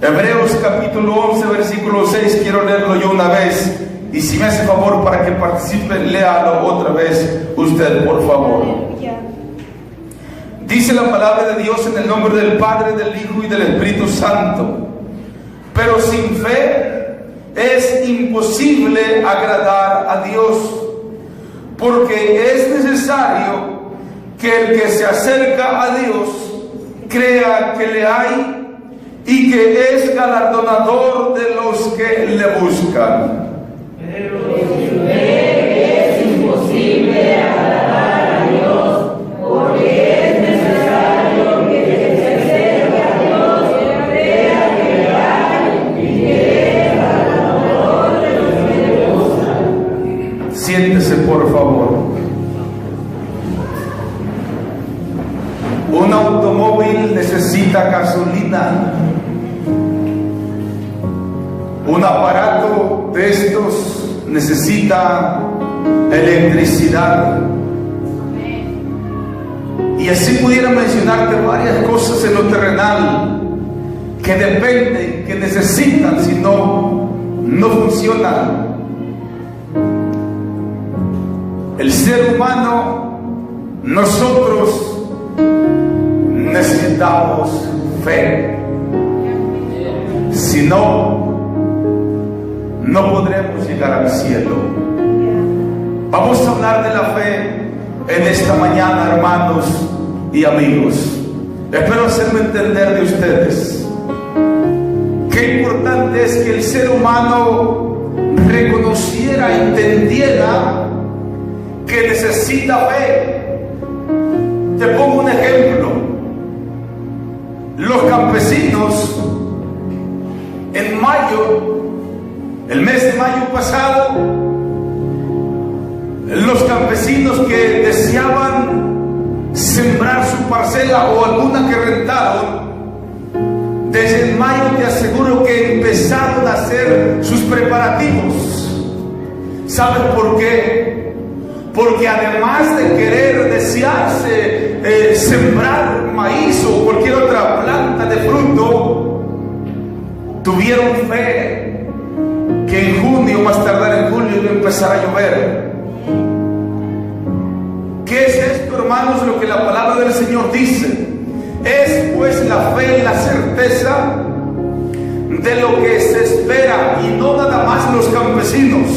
Hebreos capítulo 11, versículo 6, quiero leerlo yo una vez. Y si me hace favor para que participe, léalo otra vez usted, por favor. Dice la palabra de Dios en el nombre del Padre, del Hijo y del Espíritu Santo. Pero sin fe es imposible agradar a Dios, porque es necesario que el que se acerca a Dios crea que le hay y que es galardonador de los que le buscan. Pero sin fe es imposible agradar a Dios, porque es necesario que el que se acerque a Dios crea que le hay y que es galardonador de los que le buscan. Siéntese, por favor. Un automóvil necesita gasolina. Un aparato de estos necesita electricidad. Y así pudiera mencionarte varias cosas en lo terrenal que dependen, que necesitan, si no, no funcionan. El ser humano, nosotros necesitamos fe. Si no, no podremos llegar al cielo. Vamos a hablar de la fe en esta mañana, hermanos y amigos. Espero hacerme entender de ustedes. Qué importante es que el ser humano reconociera, entendiera que necesita fe. Te pongo un ejemplo. Los campesinos en mayo, el mes de mayo pasado, los campesinos que deseaban sembrar su parcela o alguna que rentaron, desde el mayo te aseguro que empezaron a hacer sus preparativos. ¿Sabes por qué? Porque además de querer, desearse sembrar maíz o cualquier otra planta de fruto, tuvieron fe que en junio, más tardar en julio, iba a empezar a llover. ¿Qué es esto, hermanos? Lo que la palabra del Señor dice. Es pues la fe, la certeza de lo que se espera, y no nada más los campesinos.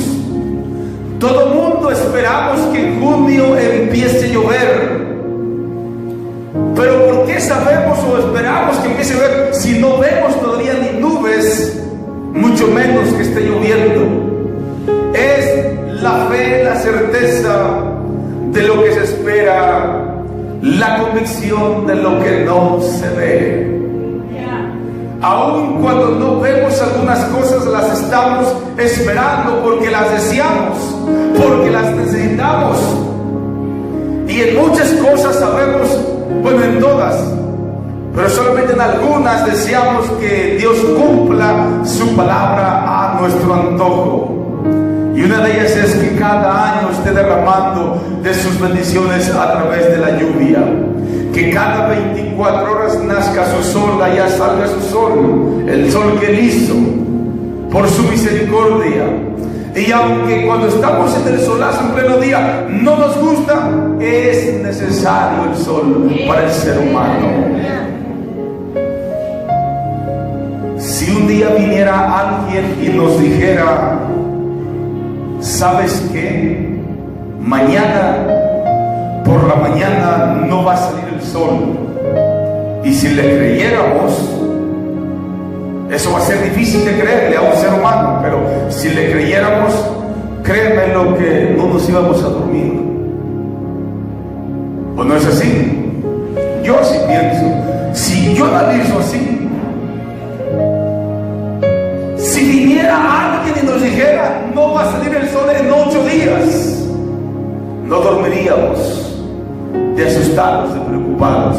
Todo mundo esperamos que en junio empiece a llover. Pero ¿por qué sabemos o esperamos que empiece a llover si no vemos todavía ni nubes, mucho menos que esté lloviendo? Es la fe, la certeza de lo que se espera, la convicción de lo que no se ve. Aun cuando no vemos algunas cosas, las estamos esperando porque las deseamos, porque las necesitamos. Y en muchas cosas sabemos, bueno, en todas, pero solamente en algunas deseamos que Dios cumpla su palabra a nuestro antojo. Y una de ellas es que cada año esté derramando de sus bendiciones a través de la lluvia. Que cada 24 horas nazca su sol, allá salga su sol, el sol que él hizo, por su misericordia. Y aunque cuando estamos en el solazo en pleno día no nos gusta, es necesario el sol para el ser humano. Si un día viniera alguien y nos dijera: ¿sabes qué? Mañana por la mañana no va a salir el sol. Y si le creyéramos, eso va a ser difícil de creerle a un ser humano, pero si le creyéramos, créeme lo que no nos íbamos a dormir. ¿O no es así? Yo así pienso. Si yo analizo así, si viniera alguien y nos dijera: no va a salir el sol en 8 días, no dormiríamos, de asustados, de preocupados.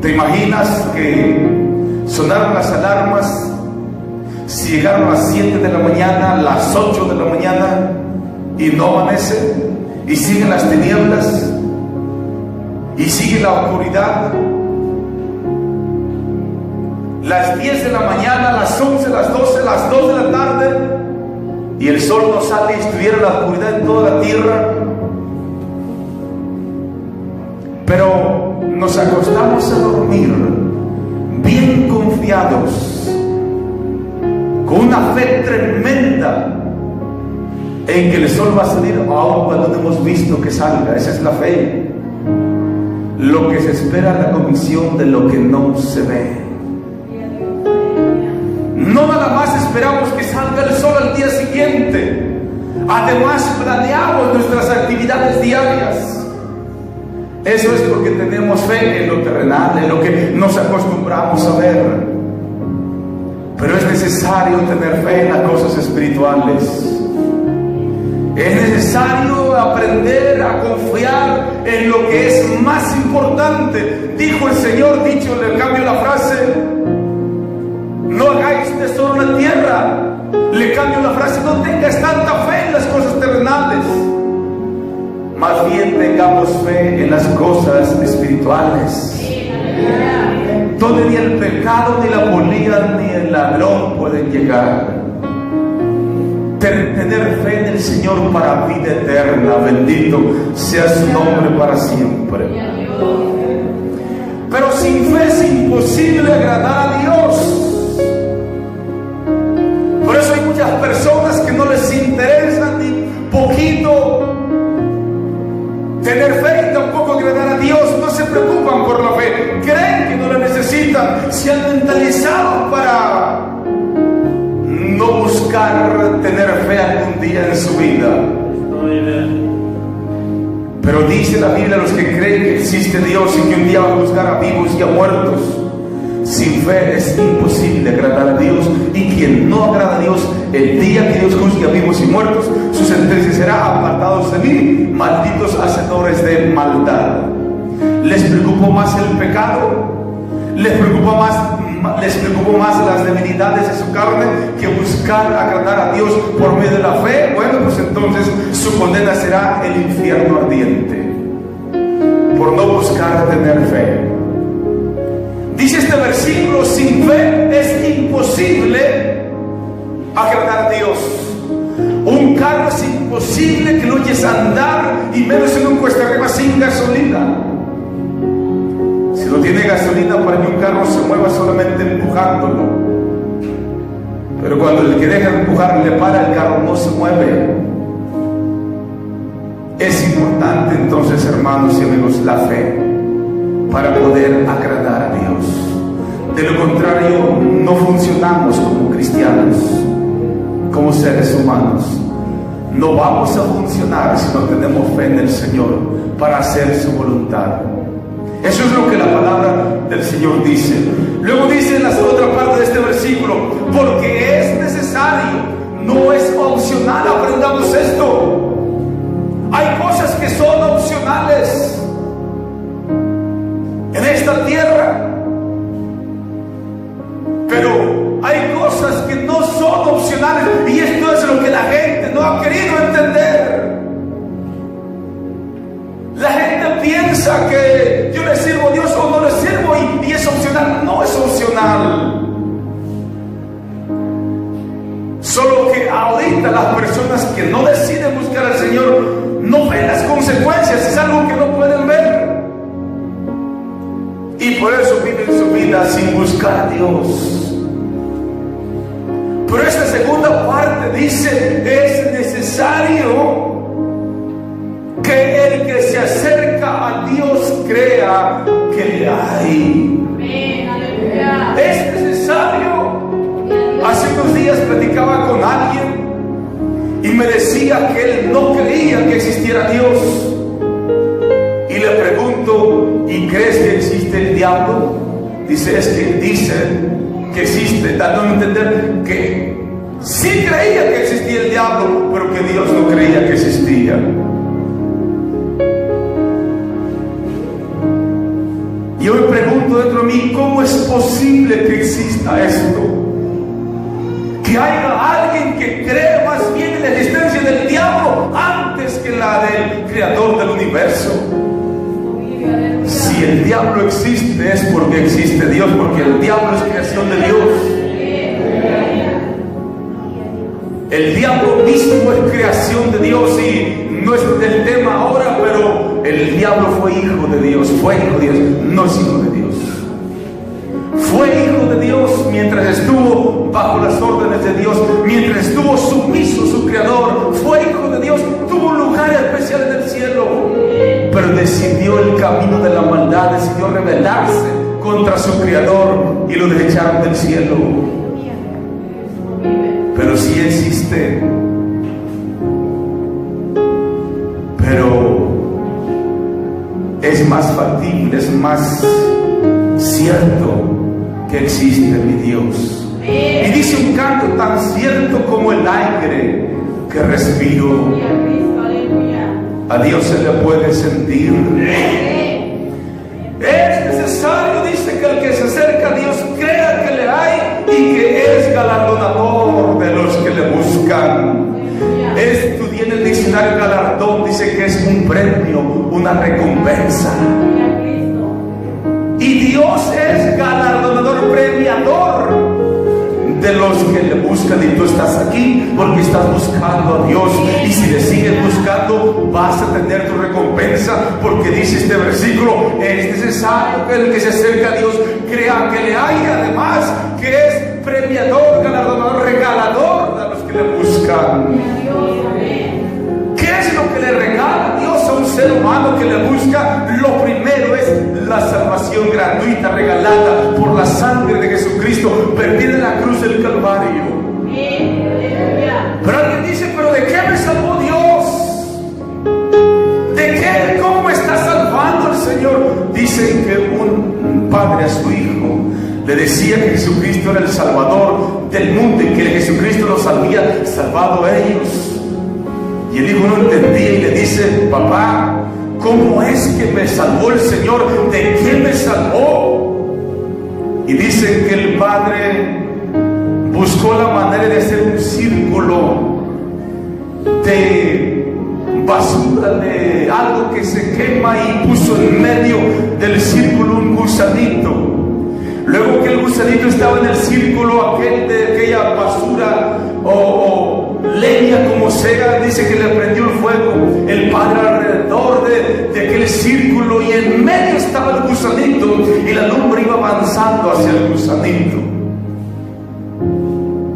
¿Te imaginas que sonaron las alarmas? Si llegaron a las 7 de la mañana, a las 8 de la mañana, y no amanece, y siguen las tinieblas, y sigue la oscuridad. las 10 de la mañana, las 11, las 12, las 2 de la tarde, y el sol no sale y estuviera la oscuridad en toda la tierra. Pero nos acostamos a dormir bien confiados, con una fe tremenda en que el sol va a salir aún cuando no hemos visto que salga. Esa es la fe. Lo que se espera es la convicción de lo que no se ve. No nada más esperamos que salga el sol al día siguiente. Además planeamos nuestras actividades diarias. Eso es porque tenemos fe en lo terrenal, en lo que nos acostumbramos a ver. Pero es necesario tener fe en las cosas espirituales. Es necesario aprender a confiar en lo que es más importante. Dijo el Señor, dicho en el cambio la frase, no hagáis tesoro en la tierra. Le cambio la frase, no tengas tanta fe en las cosas terrenales. Más bien tengamos fe en las cosas espirituales. Donde ni el pecado, ni la polilla, ni el ladrón pueden llegar. Tener fe en el Señor para vida eterna. Bendito sea su nombre para siempre. Pero sin fe es imposible agradar a Dios. Por eso hay muchas personas que no les interesa ni poquito tener fe y tampoco agradar a Dios. No se preocupan por la fe, creen que no la necesitan, se han mentalizado para no buscar tener fe algún día en su vida. Pero dice la Biblia, los que creen que existe Dios y que un día va a juzgar a vivos y a muertos, sin fe es imposible agradar a Dios. Y quien no agrada a Dios, el día que Dios juzgue a vivos y muertos, su sentencia será: apartados de mí, malditos hacedores de maldad. ¿Les preocupó más el pecado? ¿Les preocupó más las debilidades de su carne que buscar agradar a Dios por medio de la fe? Bueno, pues entonces su condena será el infierno ardiente, por no buscar tener fe. Dice este versículo, sin fe es imposible agradar a Dios. Un carro es imposible que lo oyes andar, y menos en un cuesta arriba sin gasolina. Si no tiene gasolina, para que un carro se mueva solamente empujándolo. Pero cuando el que deja de empujar le para, el carro no se mueve. Es importante entonces, hermanos y amigos, la fe para poder agradar a Dios. De lo contrario, no funcionamos como cristianos, como seres humanos. No vamos a funcionar si no tenemos fe en el Señor para hacer su voluntad. Eso es lo que la palabra del Señor dice. Luego dice en la otra parte de este versículo, porque es necesario, no es opcional. Aprendamos esto. Hay cosas que son opcionales en esta tierra, pero hay cosas que no son opcionales, y esto es lo que la gente no ha querido entender. La gente piensa que yo le sirvo a Dios o no le sirvo y es opcional. No es opcional. Solo que ahorita las personas que no deciden buscar al Señor no ven las consecuencias, es algo que no pueden ver. Y por eso viven su vida sin buscar a Dios. Pero esta segunda parte dice, es necesario que el que se acerca a Dios crea que le hay. Es necesario. Hace unos días platicaba con alguien y me decía que él no creía que existiera Dios. Y le pregunto, ¿y crees que existe el diablo? Dice, es que dicen que existe, dando a entender que sí creía que existía el diablo, pero que Dios no creía que existía. Y hoy pregunto dentro de mí, ¿cómo es posible que exista esto? Que haya alguien que cree más bien en la existencia del diablo antes que la del creador del universo. Si el diablo existe es porque existe Dios, porque el diablo es creación de Dios. El diablo mismo es creación de Dios, y no es del tema ahora, pero el diablo fue hijo de Dios, no es hijo de Dios. Fue hijo de Dios mientras estuvo bajo las órdenes de Dios, mientras estuvo sumiso a su creador. Fue hijo de Dios, tuvo un lugar especial en el cielo, pero decidió el camino de la maldad, decidió rebelarse contra su creador y lo desecharon del cielo. Pero sí existe, pero es más factible, es más cierto que existe mi Dios. Y dice un canto: tan cierto como el aire que respiro, a Dios se le puede sentir. Es necesario, dice, que el que se acerca a Dios crea que le hay y que es galardonador de los que le buscan. Estudié en el diccionario galardón, dice que es un premio, una recompensa. Y Dios es galardonador, premiador de los que le buscan. Y tú estás aquí porque estás buscando a Dios, y si le sigues buscando vas a tener tu recompensa, porque dice este versículo: es necesario que el que se acerca a Dios crea que le hay, además que es premiador, galardonador, regalador de los que le buscan. ¿Qué es lo que le regala Dios a un ser humano que le busca? Lo primero es la salvación gratuita, regalada por la sangre de Jesucristo, vertida en la cruz del Calvario. Pero alguien dice: ¿pero de qué me salvó Dios? ¿De qué? ¿Cómo me está salvando el Señor? Dicen que un padre a su hijo le decía que Jesucristo era el Salvador del mundo, y que Jesucristo los había salvado a ellos. Y el hijo no entendía y le dice: papá, ¿cómo es que me salvó el Señor? ¿De quién me salvó? Y dicen que el padre buscó la manera de hacer un círculo de basura, de algo que se quema, y puso en medio del círculo un gusanito. Luego que el gusanito estaba en el círculo aquel de aquella basura o leña, como sea, dice que le prendió el fuego. El padre alrededor de aquel círculo, y en medio estaba el gusanito, y la lumbre iba avanzando hacia el gusanito.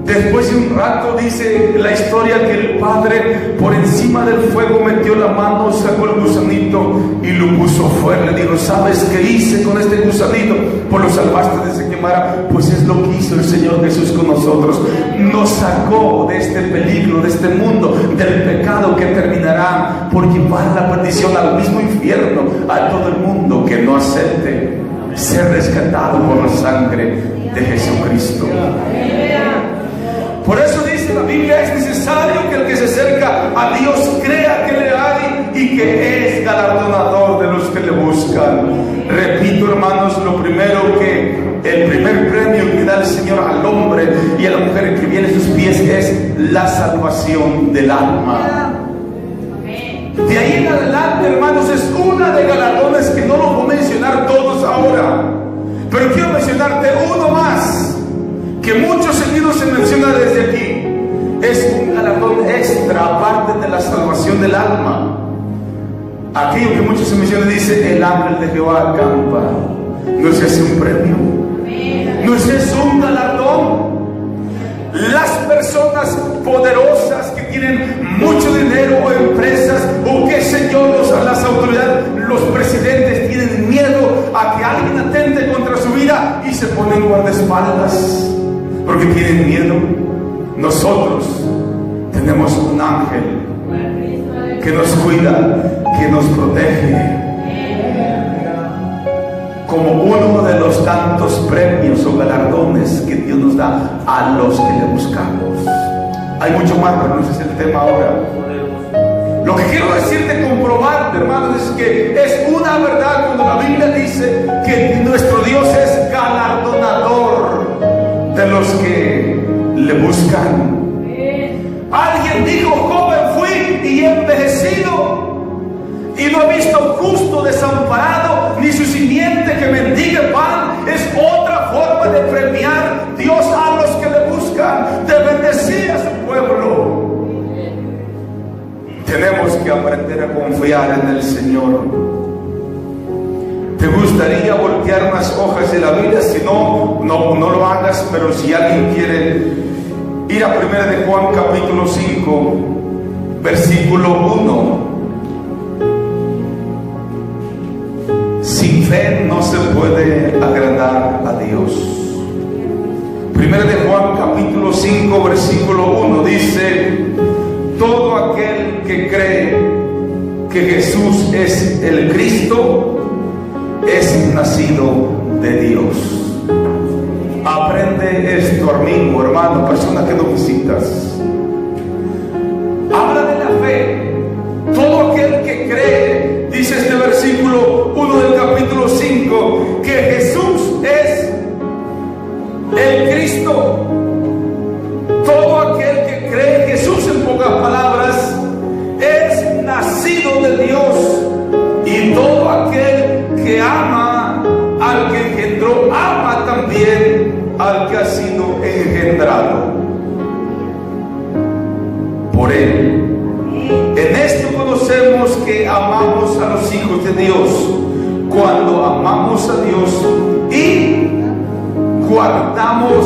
Después de un rato, dice la historia, que el padre por encima del fuego metió la mano, sacó el gusanito y lo puso fuera. Le dijo: ¿sabes qué hice con este gusanito? Pues lo salvaste de que se quemara. Pues es lo que hizo el Señor Jesús con nosotros. Nos sacó de este peligro, de este mundo, del pecado que terminará por llevar la perdición al mismo infierno a todo el mundo que no acepte ser rescatado por la sangre de Jesucristo. Por eso dice la Biblia: es necesario que el que se acerca a Dios crea que le hay y que es galardonador de los que le buscan. Repito, hermanos, lo primero, que el primer premio que da el Señor al hombre y a la mujer que viene a sus pies es la salvación del alma. De ahí en adelante, hermanos, es una de galardones que no los voy a mencionar todos ahora, pero quiero mencionarte uno más, que muchos seguidos se menciona desde aquí. Es un galardón extra, aparte de la salvación del alma. Aquello que muchos se menciona, dice: el ángel de Jehová acampa. ¿No es ese un premio? ¿No es ese un galardón? Las personas poderosas que tienen mucho dinero, o empresas, o qué sé yo, las autoridades, los presidentes, tienen miedo a que alguien atente contra su vida y se ponen guardaespaldas porque tienen miedo. Nosotros tenemos un ángel que nos cuida, que nos protege, como uno de los tantos premios o galardones que Dios nos da a los que le buscamos. Hay mucho más, pero no ese es el tema ahora. Lo que quiero decirte, comprobarte, hermanos, es que es una verdad cuando la Biblia dice que nuestro Dios es galardonador de los que le buscan. Alguien dijo: joven fui y he envejecido, y no he visto justo desamparado, ni su simiente aprender a confiar en el Señor. ¿Te gustaría voltear unas hojas de la Biblia? Si no, no lo hagas, pero si alguien quiere ir a 1 de Juan capítulo 5, versículo 1. Sin fe no se puede agradar a Dios. 1 de Juan capítulo 5, versículo 1 dice: todo aquel que cree que Jesús es el Cristo es nacido de Dios. Aprende esto, amigo, hermano, persona que no visitas. Habla de la fe. Todo aquel que cree, dice este versículo 1 del capítulo 5, que Jesús es el Cristo. Todo aquel que cree en Jesús, en pocas palabras, es nacido de Dios. Y todo aquel que ama al que engendró, ama también al que ha sido engendrado por él. En esto conocemos que amamos a los hijos de Dios, cuando amamos a Dios y guardamos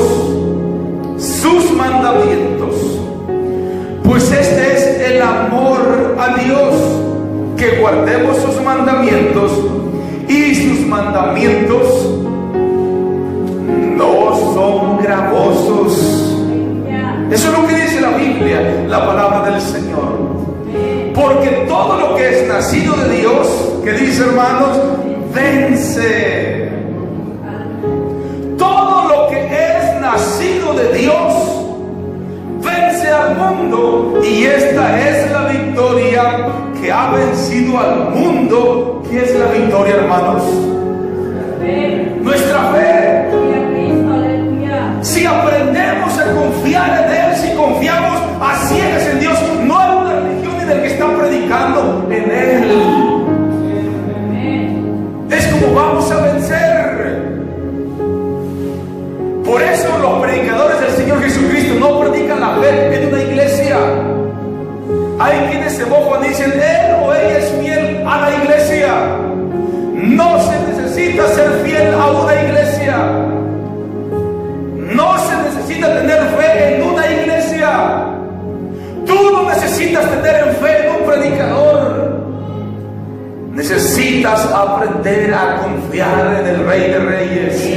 sus mandamientos. Pues este es el amor a Dios, que guardemos sus mandamientos, y sus mandamientos no son gravosos. Eso es lo que dice la Biblia, la palabra del Señor. Porque todo lo que es nacido de Dios, que dice, hermanos, vence. Todo lo que es nacido de Dios vence al mundo, y esta es la victoria que ha vencido al mundo. ¿Qué es la victoria, hermanos? Nuestra fe. Si aprendemos a confiar en Él, si confiamos a ciegas en Dios, no en una religión ni del que está predicando, en Él, es como vamos a vencer. Por eso los predicadores del Señor Jesucristo no predican la fe en una iglesia. Hay quienes se mofan y dicen: él o ella es fiel a la iglesia. No se necesita ser fiel a una iglesia. No se necesita tener fe en una iglesia. Tú no necesitas tener fe en un predicador. Necesitas aprender a confiar en el Rey de Reyes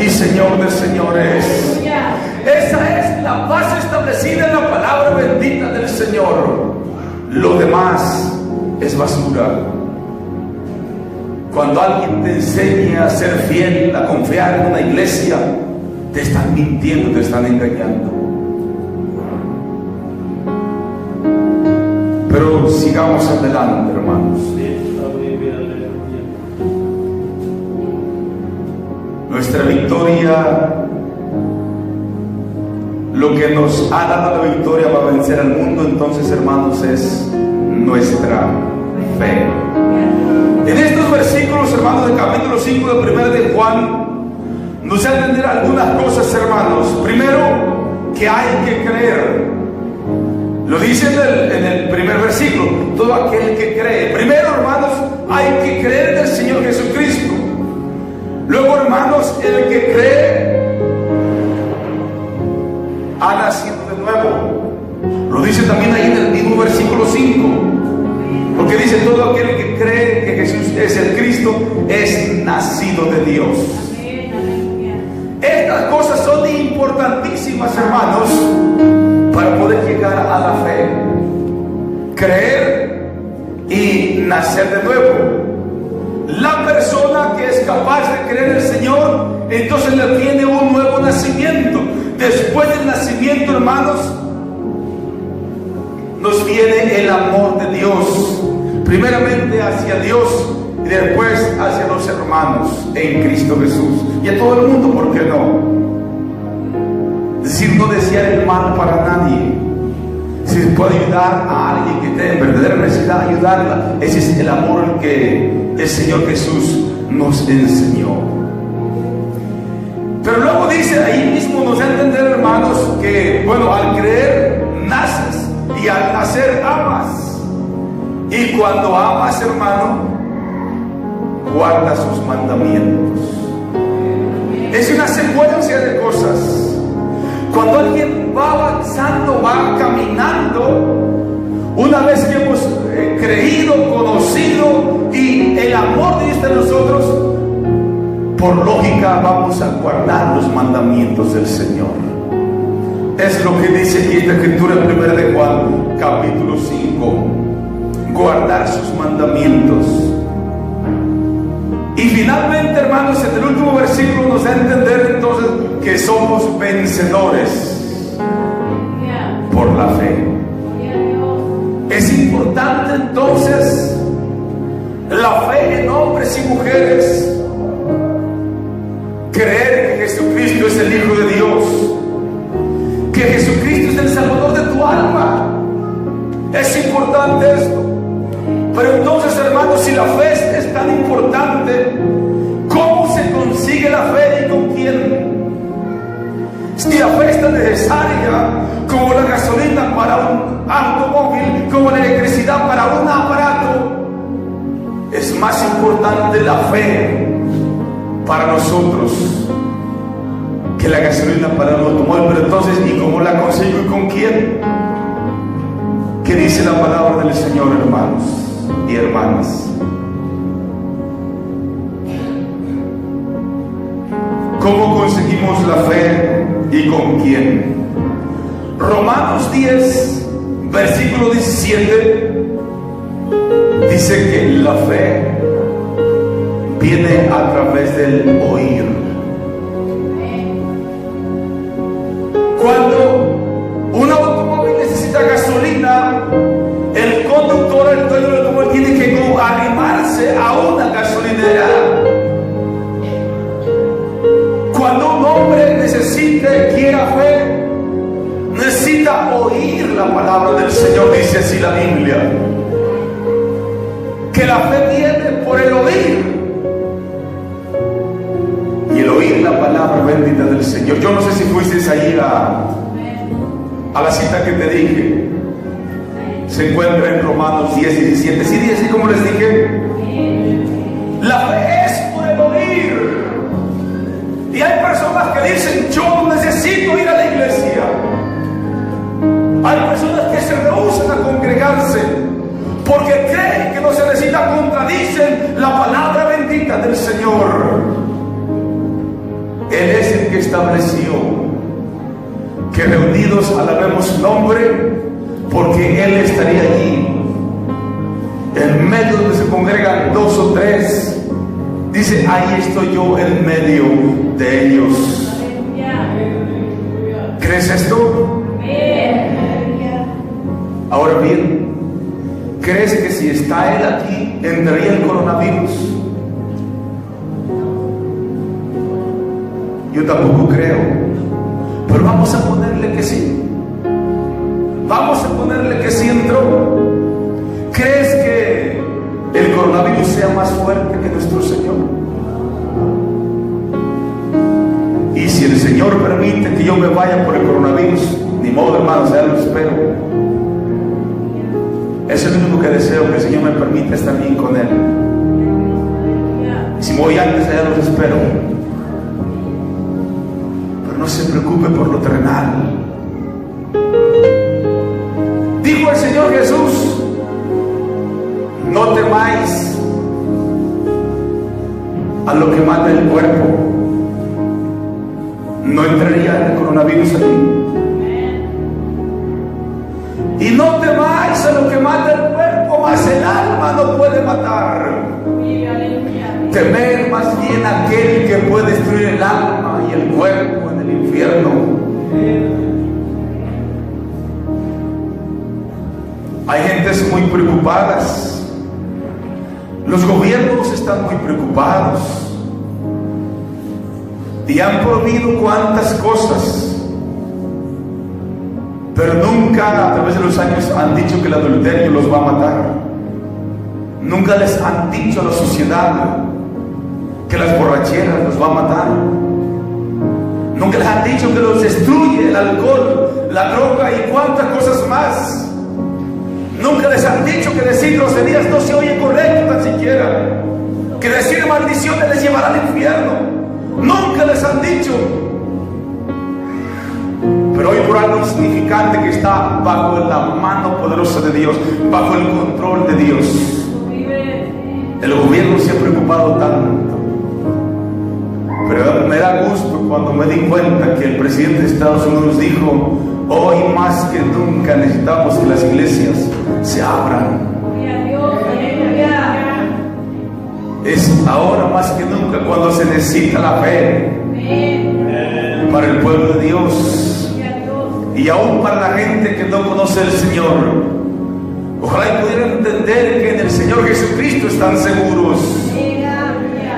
y Señor de Señores. Esa es la base establecida en la palabra bendita del Señor. Lo demás es basura. Cuando alguien te enseña a ser fiel, a confiar en una iglesia, te están mintiendo, te están engañando. Pero sigamos adelante, hermanos. Nuestra victoria, lo que nos ha dado la victoria para vencer al mundo, entonces, hermanos, es nuestra fe. En estos versículos, hermanos, del capítulo 5 de 1 de Juan, nos da a entender algunas cosas, hermanos. Primero, que hay que creer. Lo dice en el primer versículo: todo aquel que cree. Primero, hermanos, hay que creer en el Señor Jesucristo. Luego, hermanos, el que cree ha nacido de nuevo. Lo dice también ahí en el mismo versículo 5. Porque dice: todo aquel que cree que Jesús es el Cristo es nacido de Dios. Estas cosas son importantísimas, hermanos, para poder llegar a la fe. Creer y nacer de nuevo. La persona que es capaz de creer en el Señor, entonces le tiene un nuevo nacimiento. Después del nacimiento, hermanos, nos viene el amor de Dios. Primeramente hacia Dios y después hacia los hermanos en Cristo Jesús. Y a todo el mundo, ¿por qué no? Es decir, no desear el mal para nadie. Si se puede ayudar a alguien que esté en verdadera necesidad, ayudarla. Ese es el amor que el Señor Jesús nos enseñó. Pero luego dice, ahí mismo nos da a entender, hermanos, que, bueno, al creer naces y al nacer amas. Y cuando amas, hermano, guarda sus mandamientos. Es una secuencia de cosas. Cuando alguien va avanzando, va caminando, una vez que hemos creído, conocido y el amor de Dios en nosotros, por lógica vamos a guardar los mandamientos del Señor. Es lo que dice aquí esta escritura en 1 de Juan, capítulo 5. Guardar sus mandamientos. Y finalmente, hermanos, en el último versículo nos da a entender entonces que somos vencedores por la fe. Es importante entonces la fe en hombres y mujeres. Creer que Jesucristo es el Hijo de Dios, que Jesucristo es el Salvador de tu alma. Es importante esto. Pero entonces, hermanos, si la fe es tan importante, ¿cómo se consigue la fe y con quién? Si la fe es tan necesaria como la gasolina para un automóvil, como la electricidad para un aparato, es más importante la fe para nosotros que la gasolina para un automóvil. Pero entonces, ¿y cómo la consigo y con quién? ¿Qué dice la palabra del Señor, hermanos y hermanas? ¿Cómo conseguimos la fe y con quién? Romanos 10, versículo 17, dice que la fe viene a través del oír. Cuando un automóvil necesita gasolina, el conductor, el dueño del automóvil, tiene que arrimarse a una gasolinera. Cuando un hombre quiera fe, necesita oír la palabra del Señor. Dice así la Biblia, que la fe viene por el oír, y el oír la palabra bendita del Señor. Yo no sé si fuiste a ir a la cita que te dije. Se encuentra en Romanos 10 y 17. Sí, dice como les dije, la fe es por el oír. Y hay personas que dicen, yo necesito ir a la iglesia. Hay personas que se rehúsan a congregarse porque creen que no se necesita, contradicen la palabra bendita del Señor. Él es el que estableció que reunidos alabemos su nombre, porque Él estaría allí, en medio donde se congregan 2 o 3. Dice, ahí estoy yo en medio de ellos. ¿Crees esto? Ahora bien, ¿crees que si está Él aquí, entraría el coronavirus? Yo tampoco creo, pero vamos a ponerle que sí. Vamos a ponerle que sí entró. ¿Crees que el coronavirus sea más fuerte que nuestro Señor? Y si el Señor permite que yo me vaya por el coronavirus, ni modo, hermanos, ya lo espero. Es el único que deseo, que el Señor me permita estar bien con Él. Si me voy antes, allá los espero. Pero no se preocupe por lo terrenal. Dijo el Señor Jesús, no temáis a lo que mata el cuerpo. No entraría el coronavirus aquí. Y no temáis a lo que mata el cuerpo, mas el alma no puede matar. Temer más bien a aquel que puede destruir el alma y el cuerpo en el infierno. Hay gentes muy preocupadas. Los gobiernos están muy preocupados y han prohibido cuantas cosas, pero nunca a través de los años han dicho que el adulterio los va a matar. Nunca les han dicho a la sociedad que las borracheras los va a matar. Nunca les han dicho que los destruye el alcohol, la droga y cuantas cosas más. Nunca les han dicho que decir groserías no se oye correcto tan siquiera. Que decir maldiciones les llevará al infierno. Nunca les han dicho. Pero hoy por algo insignificante que está bajo la mano poderosa de Dios, bajo el control de Dios, el gobierno se ha preocupado tanto. Pero me da gusto cuando me di cuenta que el presidente de Estados Unidos dijo: hoy más que nunca necesitamos que las iglesias se abran. Es ahora más que nunca cuando se necesita la fe para el pueblo de Dios. Y aún para la gente que no conoce al Señor. Ojalá pudieran entender que en el Señor Jesucristo están seguros.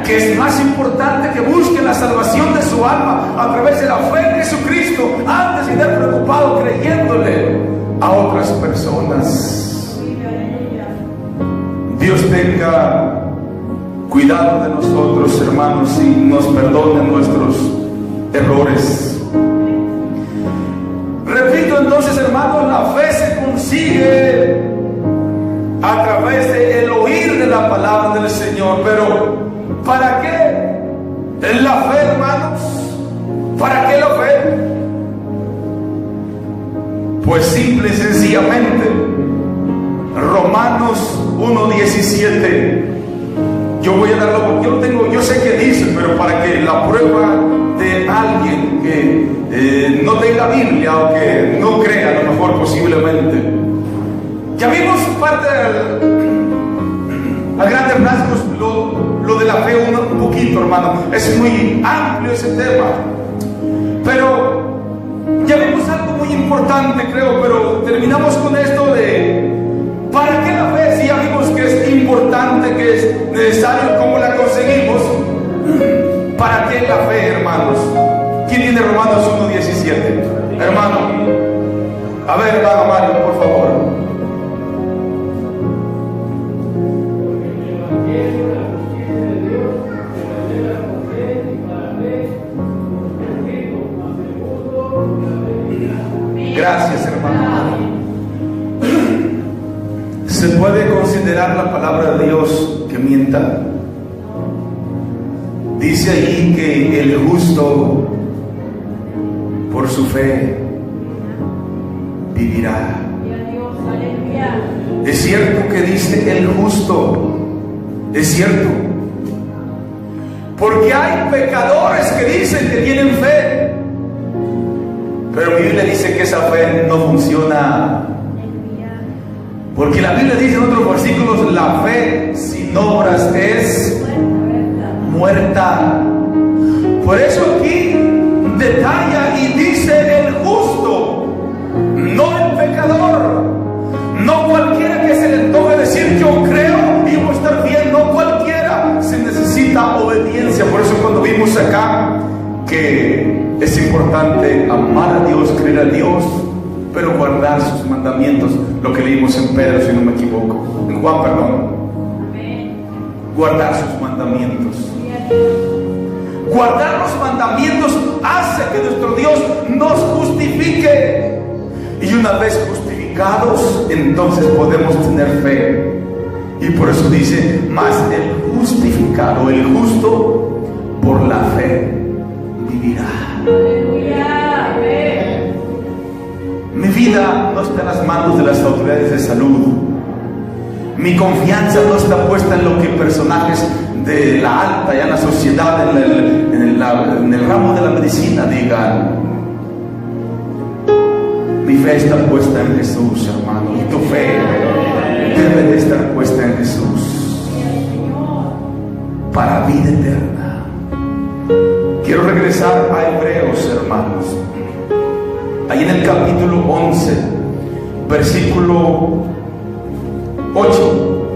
Que es más importante que busquen la salvación de su alma a través de la fe en Jesucristo, antes de estar preocupado creyéndole a otras personas. Dios tenga cuidado de nosotros, hermanos, y nos perdone nuestros errores. Repito entonces, hermanos, la fe se consigue a través del oír de la palabra del Señor. Pero ¿para qué la fe, hermanos? ¿Para qué la fe? Pues simple y sencillamente, Romanos 1:17. Yo voy a darlo porque yo lo tengo, yo sé que dice, pero para que la prueba de alguien que no tenga Biblia o que no crea, a lo mejor posiblemente. Ya vimos parte a grandes rasgos lo de la fe un poquito, hermano. Es muy amplio ese tema, pero ya vimos algo muy importante, creo. Pero terminamos con esto de ¿para qué la fe? Si ya vimos que es importante, que es necesario, ¿cómo la conseguimos? ¿Para qué la fe, hermanos? ¿Quién tiene Romanos 1:17? Hermano, a ver, hermano Mario, por favor. Gracias, hermano. ¿Se puede considerar la palabra de Dios que mienta? Dice ahí que el justo por su fe vivirá. Es cierto que dice el justo, es cierto, porque hay pecadores que dicen que tienen fe, pero mi Biblia dice que esa fe no funciona. Porque la Biblia dice en otros versículos: la fe sin obras es muerta. Por eso aquí detalla y dice el justo, no el pecador. No cualquiera que se le antoje decir yo creo y voy a estar bien. No cualquiera. Se necesita obediencia. Por eso cuando vimos acá que es importante amar a Dios, creer a Dios, pero guardar sus mandamientos, lo que leímos en Pedro, si no me equivoco, en Juan, perdón. Guardar sus mandamientos. Guardar los mandamientos hace que nuestro Dios nos justifique. Y una vez justificados, entonces podemos tener fe. Y por eso dice: más el justificado, el justo, por la fe vivirá. Mi vida no está en las manos de las autoridades de salud. Mi confianza no está puesta en lo que personajes de la alta, ya en la sociedad, en el ramo de la medicina digan. Mi fe está puesta en Jesús, hermano. Y tu fe debe de estar puesta en Jesús para vida eterna. Quiero regresar a Hebreos, hermanos. Ahí en el capítulo 11, versículo 8,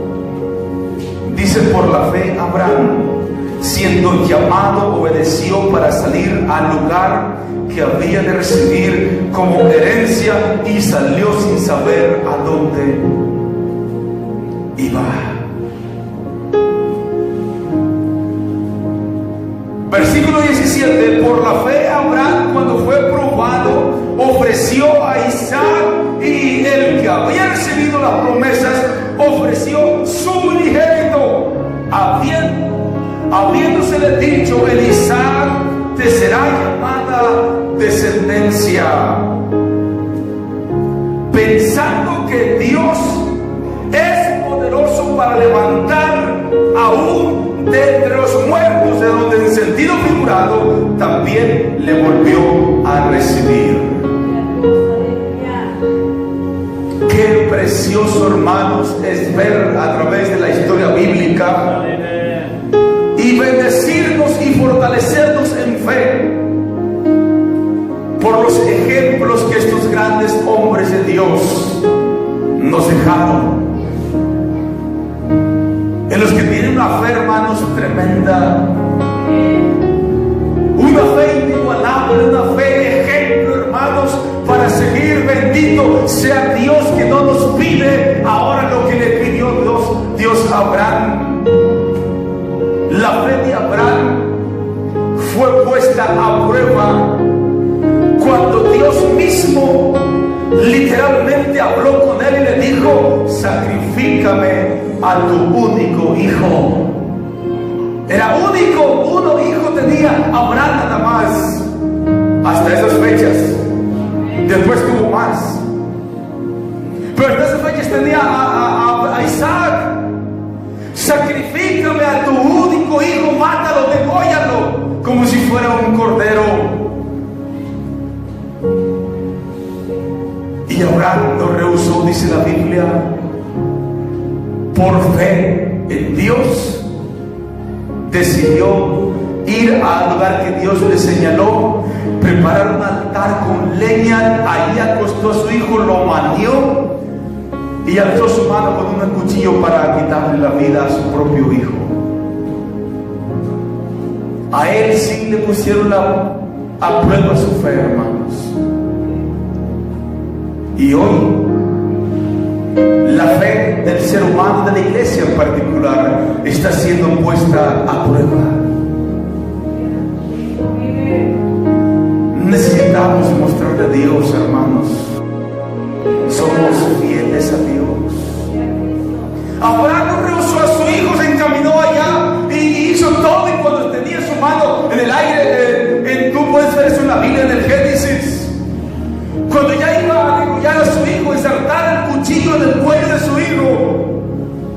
dice: por la fe Abraham, siendo llamado, obedeció para salir al lugar que había de recibir como herencia, y salió sin saber a dónde iba. Versículo 17: por la fe Abraham, cuando fue probado, ofreció a Isaac, y el que había recibido la promesa ofreció su unigénito, habiéndosele dicho: en Isaac te será llamada descendencia, pensando que Dios es poderoso para levantar aún de entre los muertos, de donde en sentido figurado también le volvió a recibir. Qué precioso, hermanos, es ver a través de la historia bíblica y bendecirnos y fortalecernos en fe por los ejemplos que estos grandes hombres de Dios nos dejaron, en los que tienen una fe, hermanos, tremenda, una fe inigualable, una fe ejemplo, hermanos, para seguir. Bendito sea Dios, que no nos pide ahora lo que le pidió Dios a Abraham. La fe de Abraham fue puesta a prueba cuando Dios mismo literalmente habló con él y le dijo: sacrifícame a tu único hijo. Era uno hijo tenía Abraham nada más, hasta esas fechas. Después tuvo más, pero en esas fechas tenía a Isaac. Sacrifícame a tu único hijo, mátalo, dególlalo, como si fuera un cordero. Y Abraham lo rehusó, dice la Biblia, por fe en Dios. Decidió ir al lugar que Dios le señaló, preparar un altar con leña. Ahí acostó a su hijo, lo manió y alzó su mano con un cuchillo para quitarle la vida a su propio hijo. A él sí le pusieron a prueba su fe, hermanos. Y hoy la fe del ser humano, de la iglesia en particular, está siendo puesta a prueba. Necesitamos mostrarle a Dios, hermanos, somos fieles a Dios. Abraham no rehusó a su hijo, se encaminó allá y hizo todo. Y cuando tenía su mano en el aire, tú puedes ver eso en la Biblia, en el Génesis, cuando ya iba a degollar a su hijo, ensartar el cuchillo en el cuello de su hijo,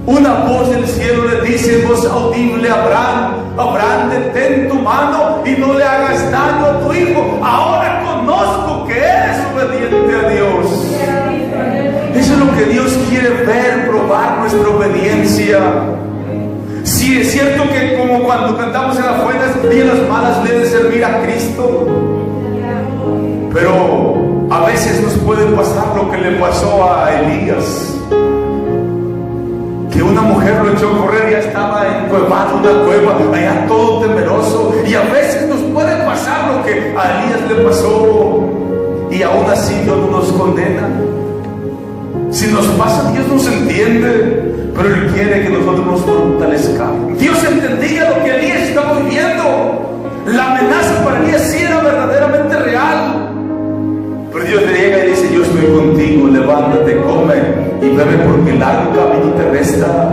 una voz del cielo le dice en voz audible: Abraham, Abraham, detén tu mano y no le hagas daño a tu hijo. Ahora conozco que eres obediente a Dios. Eso es lo que Dios quiere ver, probar nuestra obediencia. Sí, es cierto que como cuando cantamos en las buenas y en las malas le de servir a Cristo, pero a veces nos puede pasar lo que le pasó a Elías, que una mujer lo echó a correr, ya estaba encuevado en una cueva, allá todo temeroso. Y a veces nos puede pasar lo que a Elías le pasó, y aún así Dios no nos condena. Si nos pasa, Dios nos entiende, pero Él quiere que nosotros nos fortalezcamos. Dios entendía lo que Elías estaba viviendo. La amenaza para Elías sí era verdaderamente real, pero Dios le llega y dice: yo estoy contigo, levántate, come y bebe, porque el largo camino te resta.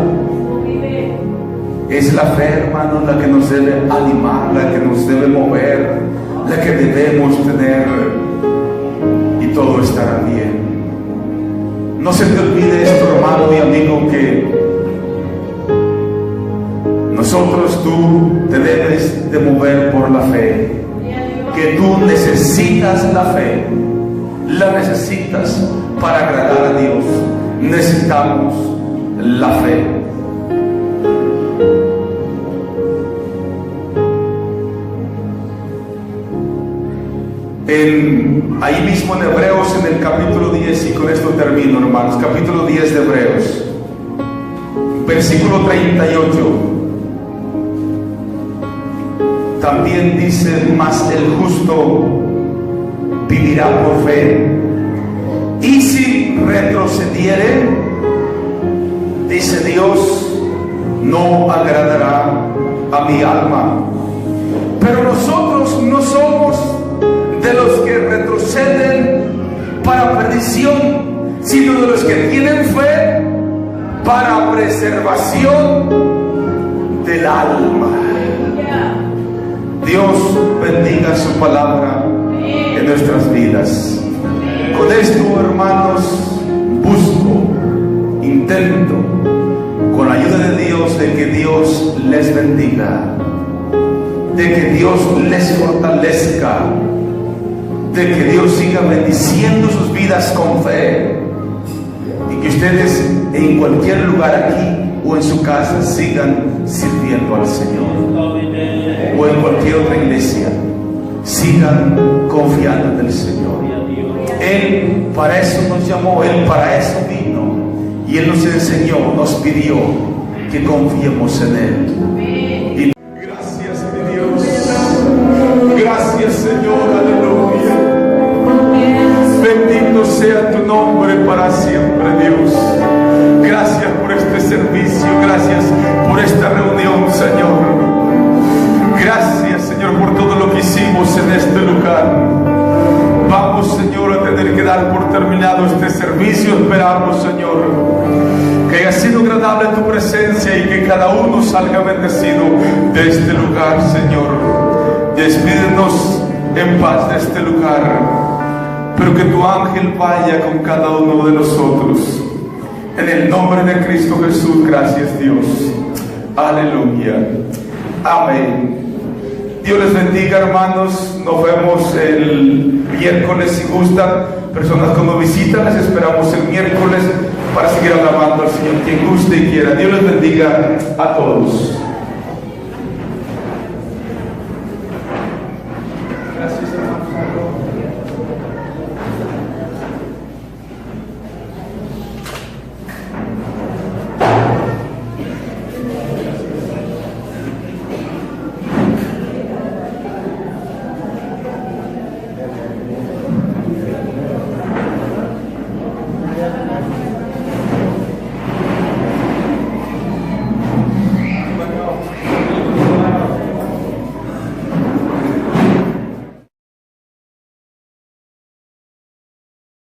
Es la fe, hermanos, la que nos debe animar, la que nos debe mover, la que debemos tener, y todo estará bien. No se te olvide esto, hermano y amigo, que nosotros, tú te debes de mover por la fe, que tú necesitas la fe, la necesitas para agradar a Dios. Necesitamos la fe. Ahí mismo en Hebreos, en el capítulo 10, y con esto termino, hermanos, capítulo 10 de Hebreos, versículo 38, también dice: mas el justo vivirá por fe, y si retrocediere, dice Dios, no agradará a mi alma. Pero nosotros no somos de los que retroceden para perdición, sino de los que tienen fe para preservación del alma. Dios bendiga su palabra en nuestras vidas. Con esto, hermanos, intento, con la ayuda de Dios, de que Dios les bendiga, de que Dios les fortalezca, de que Dios siga bendiciendo sus vidas con fe, y que ustedes en cualquier lugar aquí o en su casa sigan sirviendo al Señor, o en cualquier otra iglesia sigan confiando en el Señor. Él para eso nos llamó, Él para eso vino, y Él nos enseñó, nos pidió que confiemos en Él. Y gracias, mi Dios, gracias, Señor, aleluya. Bendito sea tu nombre para siempre, Dios. Gracias por este servicio, gracias por esta reunión, Señor. Gracias, Señor, por todo lo que hicimos en este lugar. Vamos, Señor, a tener que dar por terminado este servicio. Esperamos, Señor, que haya sido agradable tu presencia y que cada uno salga bendecido de este lugar, Señor. Despídenos en paz de este lugar, pero que tu ángel vaya con cada uno de nosotros. En el nombre de Cristo Jesús, gracias, Dios. Aleluya. Amén. Dios les bendiga, hermanos. Nos vemos el miércoles si gustan. Personas que nos visitan, les esperamos el miércoles para seguir alabando al Señor, quien guste y quiera. Dios les bendiga a todos.